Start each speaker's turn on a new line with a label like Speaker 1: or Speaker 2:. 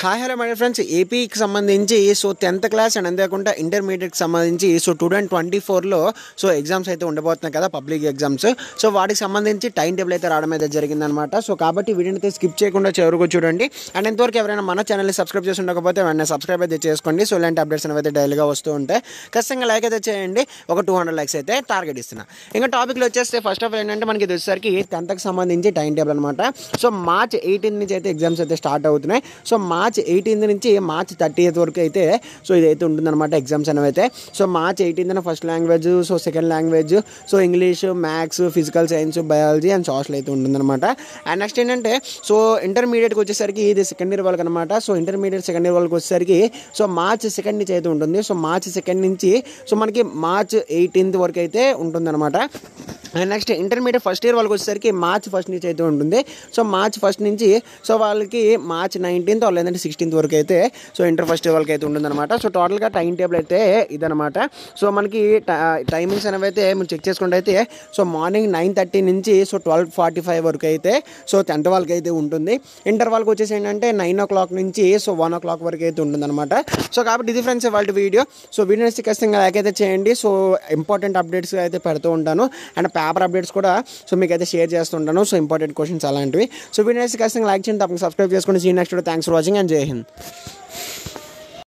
Speaker 1: Hi hello my friends, ఏపీకి సంబంధించి so 10th class and అంతేకాకుండా ఇంటర్మీడియట్కి సంబంధించి సో 2024లో సో ఎగ్జామ్స్ అయితే ఉండబోతున్నాయి కదా, పబ్లిక్ ఎగ్జామ్స్. సో వాటికి సంబంధించి టైం టేబుల్ అయితే రావడం అయితే జరిగిందనమాట. సో కాబట్టి వీడియోని అయితే స్కిప్ చేయకుండా చివరకు చూడండి. అండ్ ఎంతవరకు ఎవరైనా మన ఛానల్ని సబ్స్క్రైబ్ చేసి ఉండకపోతే వెంటనే సబ్స్క్రైబ్ అయితే చేసుకోండి. సో ఇలాంటి అప్డేట్స్ అనేవి అయితే డైలీగా వస్తూ ఉంటాయి. ఖచ్చితంగా లైక్ అయితే చేయండి. ఒక 200 లైక్స్ అయితే టార్గెట్ ఇస్తున్నా. ఇంకా టాపిక్లో వచ్చేస్తే ఫస్ట్ ఆఫ్ ఆల్ ఏంటంటే మనకి ఇది వచ్చేసరికి 10th సంబంధించి టైం టేబుల్ అనమాట. సో March 18 నుంచి అయితే ఎగ్జామ్స్ అయితే స్టార్ట్ అవుతున్నాయి. సో March 18 నుంచి March 30th వరకు అయితే సో ఇదైతే ఉంటుందన్నమాట ఎగ్జామ్స్ అనేవి అయితే. సో March 18న first language, so second language, so English, maths, physical science, biology and social అయితే ఉంటుందన్నమాట. అండ్ నెక్స్ట్ ఏంటంటే సో ఇంటర్మీడియట్కి వచ్చేసరికి ఇది సెకండ్ ఇయర్ వాళ్ళకి అనమాట. సో ఇంటర్మీడియట్ సెకండ్ ఇయర్ వాళ్ళకి వచ్చేసరికి సో March 2 నుంచి అయితే ఉంటుంది. సో March 2 నుంచి సో మనకి March 18th వరకు అయితే ఉంటుందన్నమాట. And next intermediate first year వాళ్ళకి వచ్చేసరికి March 1 నుంచి అయితే ఉంటుంది. సో March 1 నుంచి సో వాళ్ళకి March 19th లేదంటే 16th వరకు అయితే సో ఇంటర్ ఫస్ట్ ఇయర్ వాళ్ళకి అయితే ఉంటుందన్నమాట. సో టోటల్గా టైం టేబుల్ అయితే ఇదనమాట. సో మనకి టైమింగ్స్ అనేవి అయితే మీరు చెక్ చేసుకుంటే అయితే సో మార్నింగ్ 9:30 నుంచి సో 12:45 వరకు అయితే సో 10th వాళ్ళకి అయితే ఉంటుంది. ఇంటర్ వాళ్ళకి వచ్చేసి ఏంటంటే 9 o'clock నుంచి సో 1 o'clock వరకు అయితే ఉంటుందన్నమాట. సో కాబట్టి ఇది ఫ్రెండ్స్ వాళ్ళ వీడియో. సో వీడియో ఖచ్చితంగా లైక్ అయితే చేయండి. సో ఇంపార్టెంట్ అప్డేట్స్ అయితే పెడుతూ ఉంటాను. అండ్ పేపర్ అప్డేట్స్ కూడా సో మీకు అయితే షేర్ చేస్తుంటాను. సో ఇంపార్టెంట్ క్వశ్చన్స్ అలాంటివి. సో వీడియో ఖచ్చితంగా లైక్ చేయండి, తప్పకుండా సబ్స్క్రైబ్ చేసుకోండి. See next video. Thanks for watching and Jai Hind.